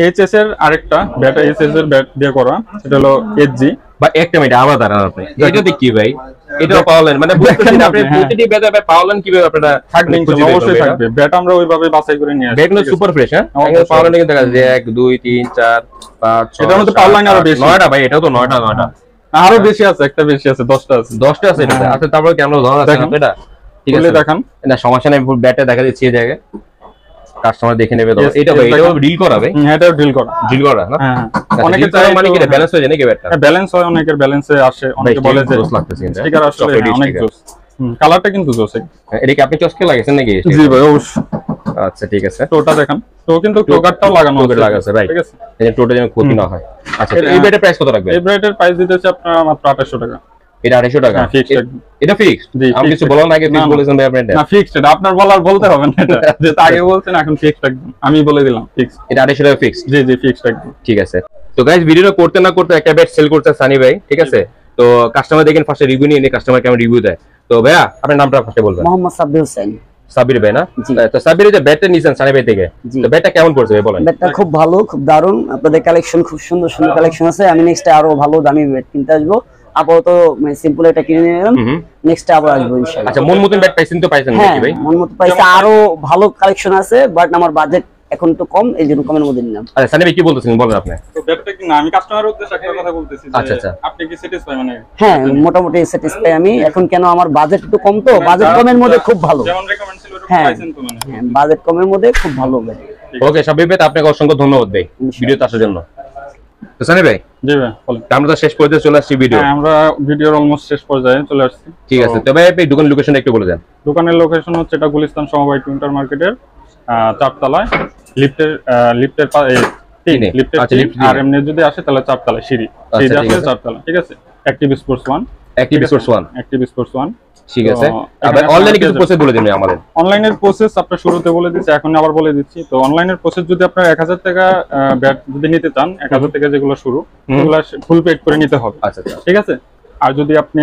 এইচএস এর আরেকটা ব্যাট, এইচএস এর ব্যাট দিয়ে করা, সেটা হলো এইচজি বা একটা মিনিট আবার দাঁড়ান আপনি, এটাতে কি ভাই? এটাও পাওয়ালেন মানে বুঝতেছেন আপনি প্রতিটি ব্যাটে পাওয়ালেন কিভাবে আপনারা থাকবে? অবশ্যই থাকবে। ব্যাট আমরা ওইভাবে বাছাই করে নিয়ে আসি। ব্যাটগুলো সুপার ফ্রেশ, হ্যাঁ পাওয়ালেন কিন্তু দেখা যায় 1 2 3 4 5 6 এটার মধ্যে পাওয়ার লাইন আরো বেশি, 9টা ভাই, এটাও তো 9টা আরো বেশি আছে, একটা বেশি আছে, 10টা আছে। 10টা আছে এটাতে। আচ্ছা তারপর ক্যামেরা ধরা আছে না এটা? ঠিক আছে দেখান, না সমস্যা নাই, ব্যাটে দেখা দিচ্ছি এই জায়গায় কাস্টমার দেখে নেবে। তো এটা ভাই এটাও ডিল করা ভাই? এটাও ডিল করা, না? হ্যাঁ অনেকে চায় মানে কি ব্যালেন্স হয়ে যায় নাকি ব্যাটটা? ব্যালেন্স হয়, অনেকের ব্যালেন্সে আসে, অনেকে বলে যে জোস লাগতেছে এটা স্টিকার আসলে অনেক জোস। কালারটা কিন্তু জোস। এটা কি আপনি চশকে লাগাইছেন নাকি? জি ভাই অবশ্যই। আচ্ছা ঠিক আছে, টোটা দেখান। তো কিন্তু টোকারটাও লাগানো আছে রাইট, ঠিক আছে, এই টোটা যেন ক্ষতি না হয়। আচ্ছা এই ব্যাটের প্রাইস কত রাখবেন? এই ব্যাটের প্রাইস দিতেছে আপনারা মাত্র 2800 টাকা। এটা 2800 টাকা ফিক্সড? এটা ফিক্সড? আমি কিছু বলার আগে ফিক্স বলেছেন ভাই আপনি? না ফিক্সড, এটা আপনার বলতে হবে না, এটা যেটা আগে বলছেন এখন ফিক্সড একদম, আমি বলে দিলাম ফিক্সড। এটা 2800 টাকা ফিক্সড? জি জি ফিক্সড একদম। ঠিক আছে। তো গাইস ভিডিওটা করতে না করতে একটা ব্যাট সেল করতে সানি ভাই, ঠিক আছে? তো কাস্টমার দেখেন ফার্স্টে রিভিউ নিয়ে কাস্টমার কেমন রিভিউ দেয়। তো ভাইয়া আপনার নামটা ফার্স্টে বলবেন। মোহাম্মদ সাব্বির হোসেন। সাবির ভাই না? তো সাবির যে ব্যাটটা নিছেন সানি ভাই থেকে, তো ব্যাটটা কেমন পড়ছে ভাই বলেন? ব্যাটটা খুব ভালো, খুব দারুণ। আপনাদের কালেকশন খুব সুন্দর সুন্দর কালেকশন আছে। আমি নেক্সট আরো ভালো দামি ব্যাট কিনতে আসবো। আপাতত মানে সিম্পল এটা কিনে নিলাম, নেক্সট আবার আসবো ইনশাআল্লাহ। আচ্ছা মন মতন ব্যাট পাইছেন তো? পাইছেন নাকি ভাই? মন মতো পাইছে, আরো ভালো কালেকশন আছে, বাট আমার বাজেট এখন তো কম, এই জন্য কমের মধ্যে নিলাম। আচ্ছা সানি ভাই কি বলতেছেন বলেন আপনি? তো ব্যাটটা কি না, আমি কাস্টমারের উদ্দেশ্যে একটা কথা বলতেছি যে আচ্ছা আপনি কি স্যাটিসফাই? মানে হ্যাঁ মোটামুটি স্যাটিসফাই আমি। এখন কেন আমার বাজেট একটু কম, তো বাজেট কমের মধ্যে খুব ভালো। যেমন রেকমেন্ড ছিল ওরকম হ্যাঁ পাইছেন তো? মানে বাজেট কমের মধ্যে খুব ভালো ব্যাট। ওকে সাবির ভাই আপনাকে অসংখ্য ধন্যবাদ ভাই ভিডিওতে আসার জন্য। তো সানি ভাই জি ভাই বলেন। আমরা তো শেষ পর্যায়ে চলে আসছি ভিডিও। হ্যাঁ আমরা ভিডিওর অলমোস্ট শেষ পর্যায়ে চলে আসছি। ঠিক আছে, তবে আপনি দোকানের লোকেশন একটু বলে দেন। দোকানের লোকেশন হচ্ছে এটা গুলিস্তান সমবায় ইন্টার মার্কেটের 4 তলায়, লিফটের আচ্ছা, লিফট আর এমনি যদি আসে তাহলে 4 তলায় সিঁড়ি আছে 4 তলা। ঠিক আছে, অ্যাক্টিভ স্পোর্টস 1। অ্যাক্টিভ স্পোর্টস 1 ঠিক আছে। আবার অনলাইনে কিছু প্রসেস বলে দিন আমাদের। অনলাইনের প্রসেস আপনার শুরুতে বলে দিচ্ছি, এখন আবার বলে দিচ্ছি। তো অনলাইনের প্রসেস যদি আপনার 1000 টাকা ব্যাট যদি নিতে চান, 1000 টাকা যেগুলো শুরু, সেগুলো ফুল পেড করে নিতে হবে। আচ্ছা ঠিক আছে। আর যদি আপনি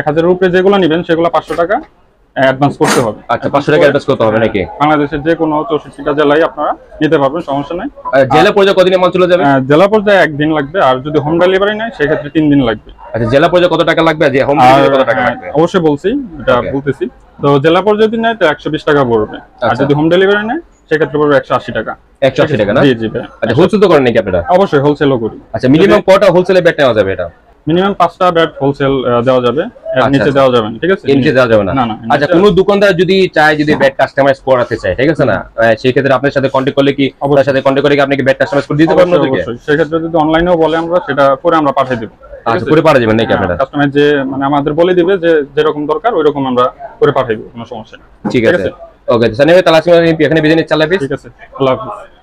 1000 এর উপরে যেগুলো নেবেন সেগুলো 500 টাকা অ্যাডভান্স করতে হবে। আচ্ছা 500 টাকা অ্যাডভান্স করতে হবে নাকি? বাংলাদেশের যে কোনো 64টা জেলায় আপনারা নিতে পারবেন, সমস্যা নাই। জেলা পর্যায়ে কতদিনে মাল চলে যাবে? জেলা পর্যায়ে 1 দিন লাগবে, আর যদি হোম ডেলিভারি নেয় সেক্ষেত্রে 3 দিন লাগবে। আচ্ছা জেলা পর্যায়ে কত টাকা লাগবে, যে হোম ডেলিভারি কত টাকা লাগবে? অবশ্যই বলছি, এটা বলতেছি। তো জেলা পর্যায়ে যদি নেয় তো 120 টাকা পড়বে, আর যদি হোম ডেলিভারি নেয় সেক্ষেত্রে পড়বে 180 টাকা। 180 টাকা না? জি জি ভাই। আচ্ছা হোলসেল তো করেন নাকি আপনারা? অবশ্যই হোলসেলও করি। আচ্ছা মিনিমাম কয়টা হোলসেলে ব্যাট নেওয়া যাবে? এটা মিনিমাম 5টা ব্যাট হোলসেল দেওয়া যাবে, এর নিচে দেওয়া যাবে না। ঠিক আছে, এর নিচে দেওয়া যাবে না? না না। আচ্ছা কোন দোকানদার যদি চায় যদি ব্যাট কাস্টমাইজ করাতে চায়, ঠিক আছে না, সেই ক্ষেত্রে আপনার সাথে কন্টাক্ট করলে কি আপনার সাথে কন্টাক্ট করে কি আপনি কি ব্যাট কাস্টমাইজ করে দিতে পারবেন ওদেরকে? অবশ্যই। সেই ক্ষেত্রে যদি অনলাইনেও বলে আমরা সেটা করে আমরা পাঠিয়ে দেব। আচ্ছা করে পাঠিয়ে দিবেন নাকি আপনারা? কাস্টমার যে মানে আমাদের বলে দিবে যে যেরকম দরকার ওইরকম আমরা করে পাঠিয়ে দেব, কোনো সমস্যা নেই। ঠিক আছে। ওকে সানি ভাই তাহলে আজকে এখানে বিদায় নিচ্ছি। আল্লাহ হাফেজ। ঠিক আছে, আল্লাহ হাফেজ।